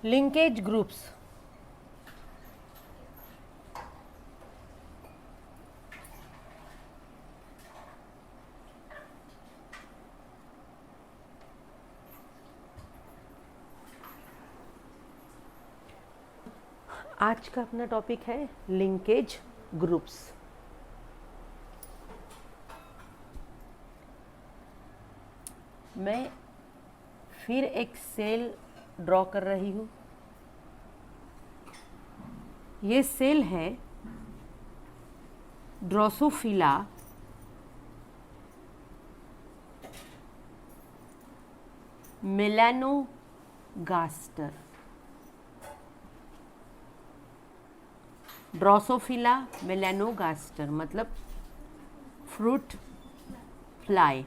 Linkage groups. आज का अपना टॉपिक है लिंकेज ग्रुप्स। मैं फिर एक सेल ड्रॉ कर रही हूँ। ये सेल है ड्रोसोफिला मेलानोगास्टर। ड्रोसोफिला मेलानोगास्टर मतलब फ्रूट फ्लाई।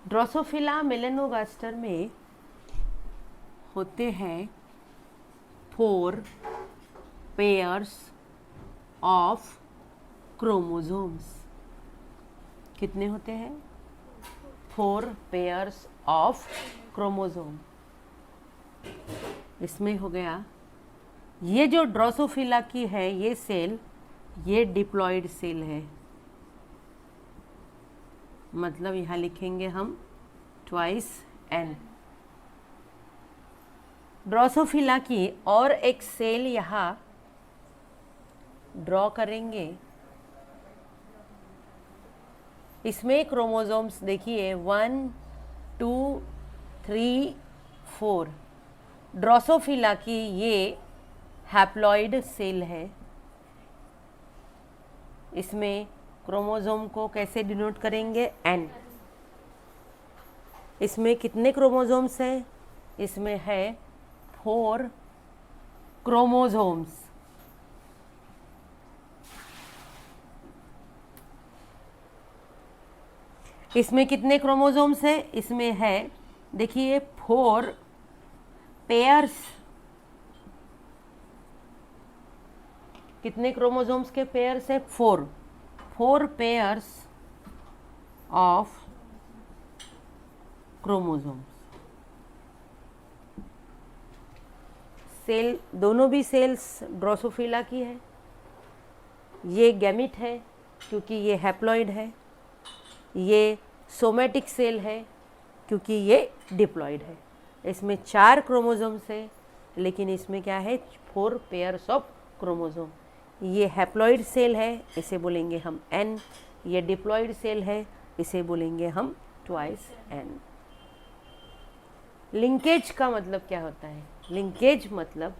ड्रोसोफिला मेलानोगास्टर में होते हैं 4 पेयर्स ऑफ क्रोमोसोम्स। कितने होते हैं? 4 पेयर्स ऑफ क्रोमोसोम। इसमें हो गया, ये जो ड्रोसोफिला की है ये सेल, ये डिप्लॉयड सेल है, मतलब यहाँ लिखेंगे हम ट्वाइस n। ड्रोसोफिला की और एक सेल यहाँ ड्रॉ करेंगे। इसमें क्रोमोसोम्स देखिए 1 2 3 4। ड्रोसोफिला की ये हैप्लॉइड सेल है। इसमें क्रोमोसोम को कैसे डिनोट करेंगे? n। इसमें कितने क्रोमोसोम्स हैं? इसमें है 4 क्रोमोसोम्स। इसमें कितने क्रोमोसोम्स हैं? इसमें है, देखिए 4 पेयर्स। कितने क्रोमोसोम्स के पेयर्स है? 4 पेयर्स ऑफ क्रोमोसोम्स। सेल, दोनों भी सेल्स ड्रोसोफिला की है। ये गैमिट है क्योंकि ये हैप्लॉइड है। ये सोमेटिक सेल है क्योंकि ये डिप्लॉयड है। इसमें 4 क्रोमोसोम्स है, लेकिन इसमें क्या है? 4 पेयर्स ऑफ क्रोमोसोम। ये हैप्लॉइड सेल है, इसे बोलेंगे हम n। ये डिप्लॉयड सेल है, इसे बोलेंगे हम ट्वाइस n। लिंकेज का मतलब क्या होता है? लिंकेज मतलब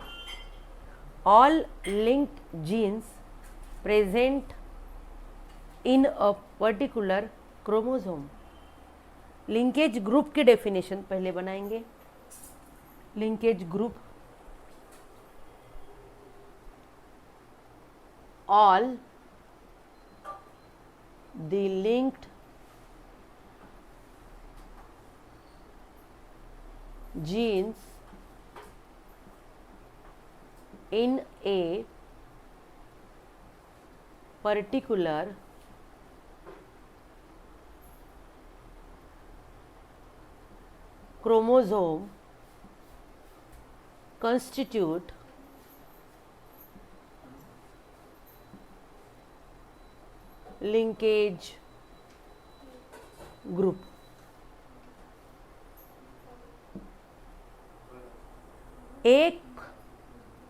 all linked genes present in a particular chromosome. Linkage group की डेफिनेशन पहले बनाएंगे। Linkage group, all the linked genes in a particular chromosome constitute linkage group. एक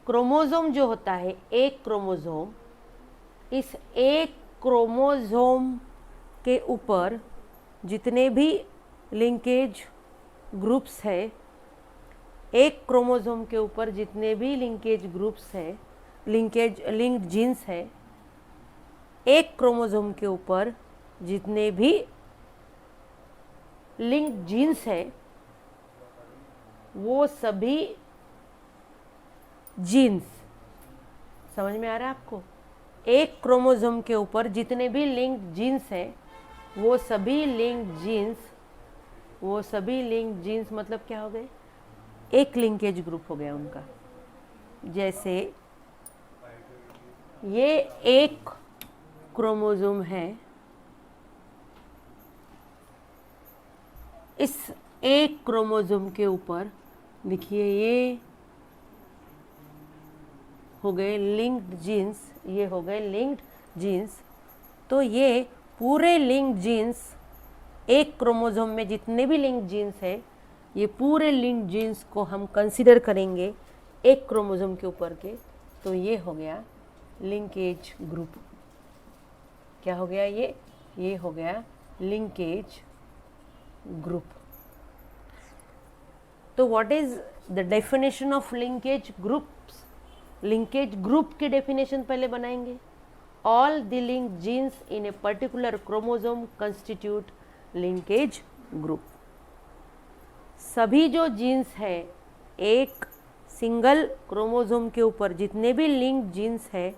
क्रोमोसोम जो होता है, एक क्रोमोसोम, इस एक क्रोमोसोम के ऊपर जितने भी लिंकेज ग्रुप्स है, एक क्रोमोसोम के ऊपर जितने भी लिंकेज ग्रुप्स है, लिंक्ड जीन्स है, एक क्रोमोसोम के ऊपर जितने भी लिंक्ड जीन्स है, वो सभी जीन्स, समझ में आ रहा है आपको? एक क्रोमोसोम के ऊपर जितने भी लिंक्ड जीन्स हैं, वो सभी लिंक्ड जीन्स मतलब क्या हो गए? एक लिंकेज ग्रुप हो गया उनका। जैसे ये एक क्रोमोसोम है, इस एक क्रोमोसोम के ऊपर देखिए ये हो गए लिंक्ड जीन्स, ये हो गए लिंक्ड जीन्स। तो ये पूरे लिंक्ड जीन्स, एक क्रोमोसोम में जितने भी लिंक्ड जीन्स है, ये पूरे लिंक्ड जीन्स को हम कंसीडर करेंगे एक क्रोमोसोम के ऊपर के। तो ये हो गया लिंकेज ग्रुप। क्या हो गया ये हो गया लिंकेज ग्रुप। तो what is the definition of linkage groups? Linkage group की डेफिनेशन पहले बनाएंगे। All the linked genes in a particular chromosome constitute linkage group. सभी जो जीन्स है एक सिंगल क्रोमोसोम के ऊपर, जितने भी लिंक्ड जीन्स है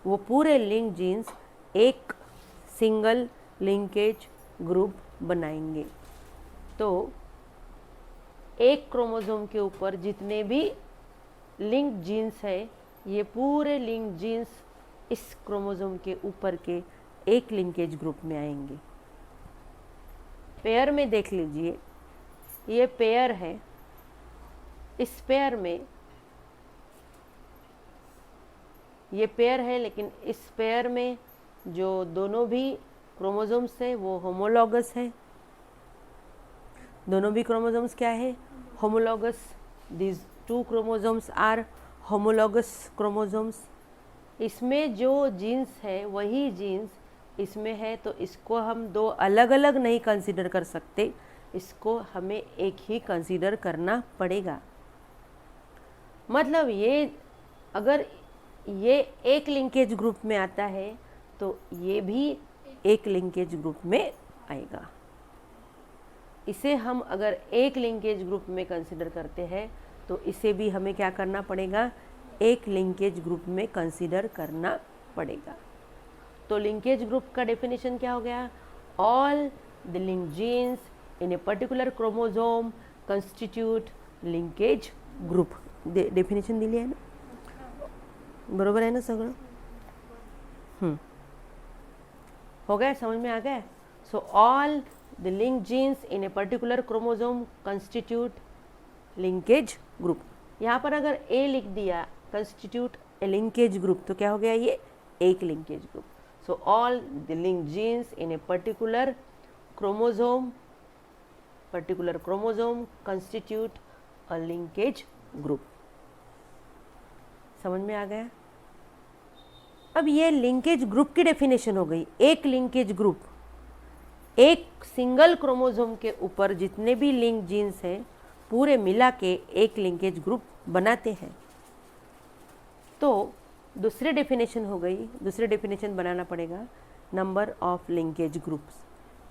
वो पूरे लिंक्ड जीन्स एक सिंगल लिंकेज ग्रुप बनाएंगे। तो एक क्रोमोसोम के ऊपर जितने भी लिंक्ड जीन्स है, ये पूरे लिंक्ड जीन्स इस क्रोमोसोम के ऊपर के एक लिंकेज ग्रुप में आएंगे। पेयर में देख लीजिए, ये पेयर है। इस पेयर में ये पेयर है, लेकिन इस पेयर में जो दोनों भी क्रोमोसोम्स है वो होमोलॉगस है। दोनों भी क्रोमोसोम्स क्या है? Homologous. These two chromosomes are homologous chromosomes. इसमें जो जीन्स है वही जीन्स इसमें है, तो इसको हम दो अलग अलग नहीं कंसीडर कर सकते, इसको हमें एक ही कंसीडर करना पड़ेगा। मतलब ये अगर ये एक लिंकेज ग्रुप में आता है तो ये भी एक लिंकेज ग्रुप में आएगा। इसे हम अगर एक लिंकेज ग्रुप में कंसीडर करते हैं तो इसे भी हमें क्या करना पड़ेगा? एक लिंकेज ग्रुप में कंसीडर करना पड़ेगा। तो लिंकेज ग्रुप का डेफिनेशन क्या हो गया? All the linked genes in a particular chromosome constitute linkage group. Definition दिली आहे ना? बरोबर आहे ना सगळं? हो गया, समझ में आ गया? सो all the linked genes in a particular chromosome constitute linkage group. यहाँ पर अगर ए लिख दिया कंस्टिट्यूट ए लिंकेज ग्रुप तो क्या हो गया? ये एक linkage group. So all the linked genes in a particular chromosome constitute a linkage group. समझ में आ गया? अब ये लिंकेज ग्रुप की डेफिनेशन हो गई। एक लिंकेज ग्रुप, एक सिंगल क्रोमोसोम के ऊपर जितने भी लिंक जीन्स हैं पूरे मिला के एक लिंकेज ग्रुप बनाते हैं। तो दूसरी डेफिनेशन हो गई। दूसरी डेफिनेशन बनाना पड़ेगा नंबर ऑफ लिंकेज ग्रुप्स।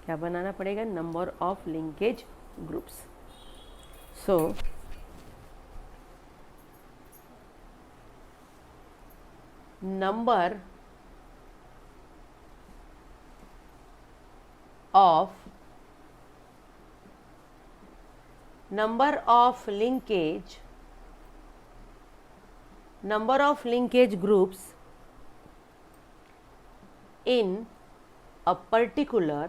क्या बनाना पड़ेगा? Number of linkage groups. So number of linkage groups in a particular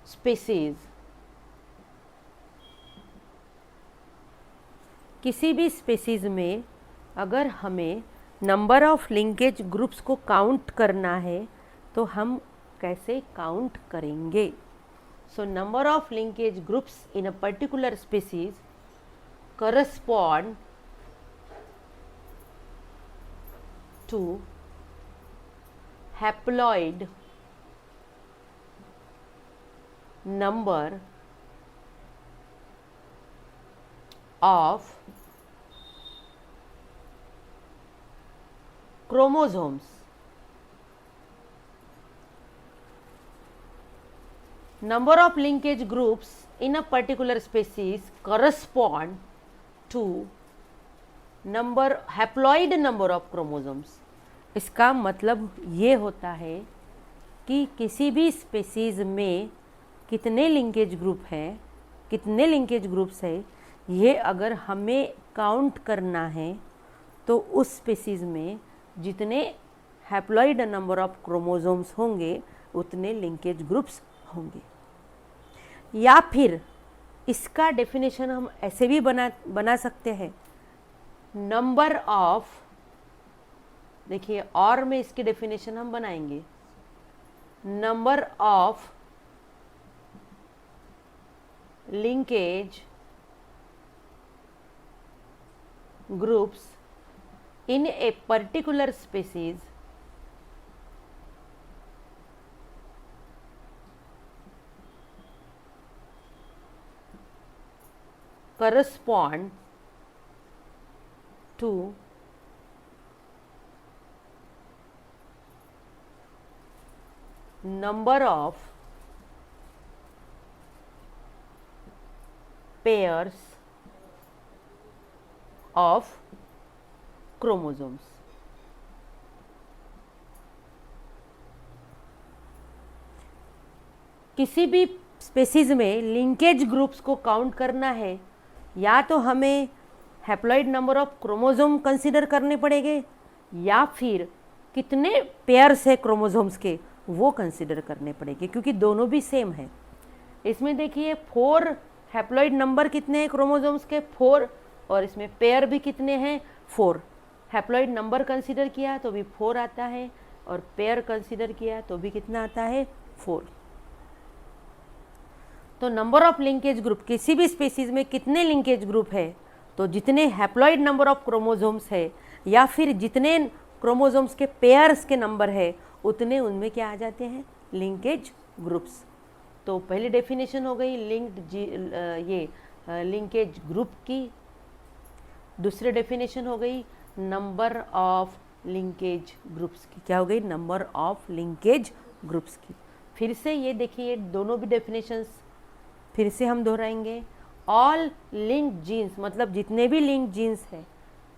species। किसी भी स्पीसीज में अगर हमें नंबर ऑफ लिंकेज ग्रुप्स को काउंट करना है तो हम कैसे काउंट करेंगे? So number of linkage groups in a particular species correspond to haploid number of chromosomes। Number of linkage groups in a particular species correspond to haploid number of chromosomes। इसका मतलब ये होता है कि किसी भी स्पीसीज में कितने लिंकेज ग्रुप हैं, कितने लिंकेज ग्रुप्स है, ये अगर हमें काउंट करना है तो उस स्पीसीज में जितने हैप्लॉइड नंबर ऑफ क्रोमोसोम्स होंगे उतने लिंकेज ग्रुप्स होंगे। या फिर इसका डेफिनेशन हम ऐसे भी बना सकते हैं, नंबर ऑफ, देखिए और में इसकी डेफिनेशन हम बनाएंगे, number of linkage groups in a particular species correspond to number of pairs of chromosomes. किसी भी स्पेसीज में लिंकेज ग्रुप्स को काउंट करना है, या तो हमें haploid number of chromosome consider करने पड़ेंगे, या फिर कितने पेयर्स है क्रोमोसोम्स के वो कंसीडर करने पड़ेंगे, क्योंकि दोनों भी सेम है। इसमें देखिए 4 हैप्लॉइड नंबर कितने हैं क्रोमोसोम्स के, 4, और इसमें पेयर भी कितने हैं, 4। हैप्लॉइड नंबर कंसीडर किया तो भी 4 आता है, और पेयर कंसीडर किया तो भी कितना आता है, 4। तो नंबर ऑफ लिंकेज ग्रुप, किसी भी स्पीसीज में कितने लिंकेज ग्रुप है, तो जितने हैप्लॉइड नंबर ऑफ क्रोमोसोम्स है या फिर जितने क्रोमोसोम्स के पेयर्स के नंबर है उतने उनमें क्या आ जाते हैं, लिंकेज ग्रुप्स। तो पहली डेफिनेशन हो गई लिंकेज ग्रुप की। दूसरी डेफिनेशन हो गई नंबर ऑफ लिंकेज ग्रुप्स की। क्या हो गई, नंबर ऑफ लिंकेज ग्रुप्स की। फिर से ये देखिए दोनों भी डेफिनेशंस फिर से हम दोहराएंगे। ऑल लिंक्ड जीन्स, मतलब जितने भी लिंक जीन्स है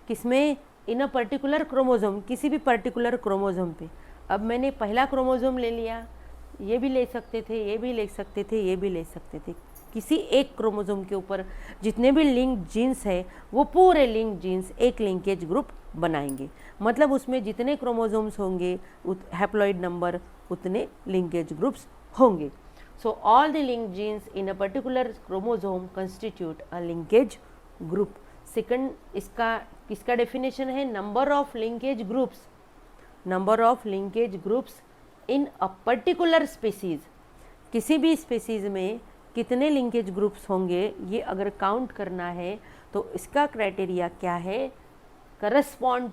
किसमें, इन अ पर्टिकुलर क्रोमोसोम, किसी भी पर्टिकुलर क्रोमोसोम पे। अब मैंने पहला क्रोमोसोम ले लिया, ये भी ले सकते थे, ये भी ले सकते थे, ये भी ले सकते थे। किसी एक क्रोमोसोम के ऊपर जितने भी लिंक जीन्स है वो पूरे लिंक जीन्स एक लिंकेज ग्रुप बनाएंगे। मतलब उसमें जितने क्रोमोसोम्स होंगे हैप्लॉइड नंबर उतने लिंकेज ग्रुप्स होंगे। So all the link genes in a particular chromosome constitute a linkage group. Second इसका डेफिनेशन है number of linkage groups, number of linkage groups in a particular species. किसी भी species में कितने linkage groups होंगे ये अगर काउंट करना है तो इसका क्राइटेरिया क्या है, correspond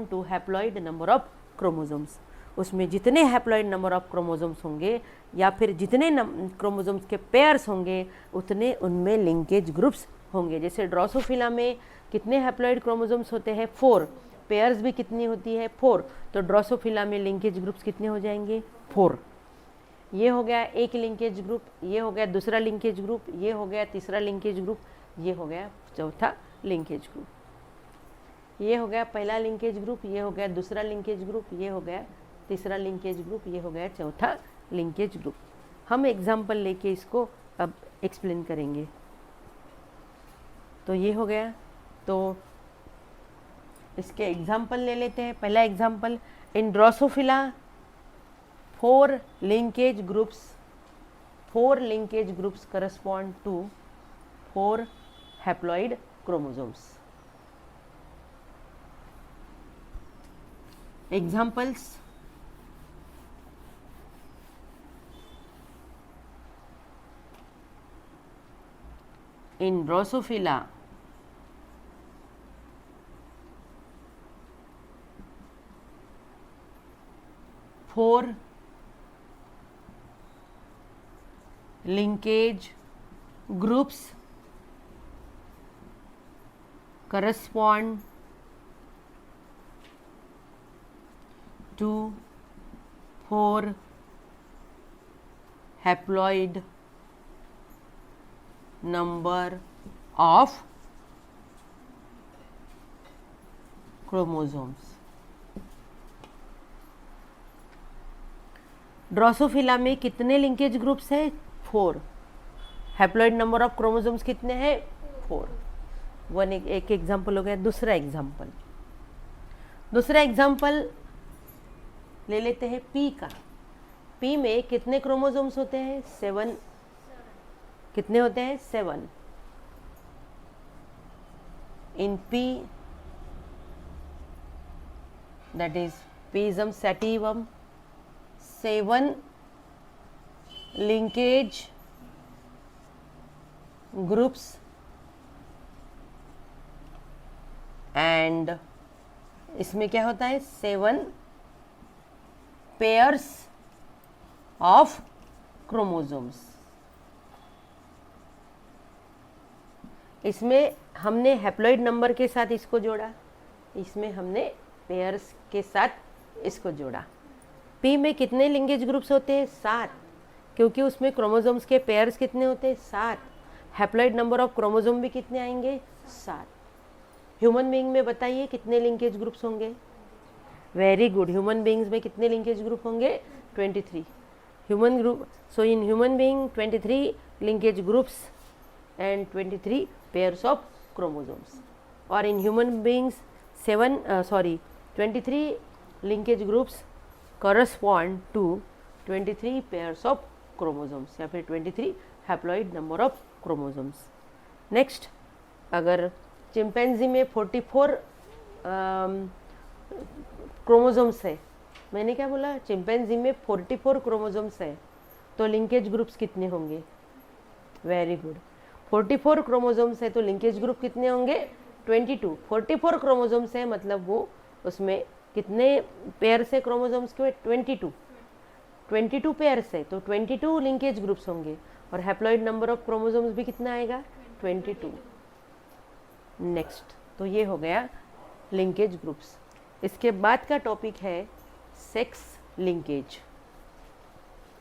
to haploid number of chromosomes. उसमें जितने हैप्लॉइड नंबर ऑफ क्रोमोसोम्स होंगे या फिर जितने क्रोमोसोम्स के पेयर्स होंगे उतने उनमें लिंकेज ग्रुप्स होंगे। जैसे ड्रोसोफिला में कितने हैप्लॉइड क्रोमोसोम्स होते हैं, 4, पेयर्स भी कितनी होती है, 4। तो ड्रोसोफिला में लिंकेज ग्रुप्स कितने हो जाएंगे, 4। ये हो गया एक लिंकेज ग्रुप, ये हो गया दूसरा लिंकेज ग्रुप, ये हो गया तीसरा लिंकेज ग्रुप, ये हो गया चौथा लिंकेज ग्रुप। ये हो गया पहला लिंकेज ग्रुप, ये हो गया दूसरा लिंकेज ग्रुप, ये हो गया तीसरा लिंकेज ग्रुप, ये हो गया चौथा लिंकेज ग्रुप। हम एग्जाम्पल लेके इसको अब एक्सप्लेन करेंगे। तो ये हो गया, तो इसके एग्जाम्पल ले लेते हैं। पहला example, in Drosophila 4 linkage groups correspond to 4 haploid chromosomes. Examples, in Drosophila 4 linkage groups correspond to 4 haploid number of chromosomes. Drosophila में कितने लिंकेज ग्रुप्स है, 4। हैप्लॉइड नंबर ऑफ क्रोमोसोम्स कितने हैं, 4। एक एग्जाम्पल हो गया। दूसरा एग्जाम्पल, दूसरा एग्जाम्पल ले लेते हैं पी का। पी में कितने क्रोमोसोम्स होते हैं? 7। कितने होते हैं? 7। In P, that is Pisum sativum, 7 linkage groups and इसमें क्या होता है? 7 pairs of chromosomes। इसमें हमने हैप्लॉइड नंबर के साथ इसको जोड़ा, इसमें हमने पेयर्स के साथ इसको जोड़ा। पी में कितने लिंकेज ग्रुप्स होते हैं? 7, क्योंकि उसमें क्रोमोसोम्स के पेयर्स कितने होते हैं? 7। हैप्लॉइड नंबर ऑफ क्रोमोसोम भी कितने आएंगे? 7। ह्यूमन बीइंग में बताइए कितने लिंकेज ग्रुप्स होंगे? Very good. ह्यूमन बीइंग्स में कितने लिंकेज ग्रुप होंगे? 23 human group. So in human being 23 linkage groups and 23 pairs of chromosomes. और इन human beings 23 linkage groups correspond to 23 pairs of chromosomes या फिर 23 haploid number of chromosomes। Next, अगर chimpanzee में 44 chromosomes है, मैंने क्या बोला? चिंपैंजी में 44 क्रोमोसोम्स है, तो लिंकेज ग्रुप्स कितने होंगे? Very good. 44 क्रोमोसोम्स है तो लिंकेज ग्रुप कितने होंगे? 22। 44 क्रोमोसोम्स है मतलब वो उसमें कितने पेयर से क्रोमोसोम्स के? 22 पेयर से, तो 22 लिंकेज ग्रुप्स होंगे। और हैप्लॉइड नंबर ऑफ क्रोमोसोम्स भी कितना आएगा? 22। नेक्स्ट, तो ये हो गया लिंकेज ग्रुप्स। इसके बाद का टॉपिक है सेक्स लिंकेज।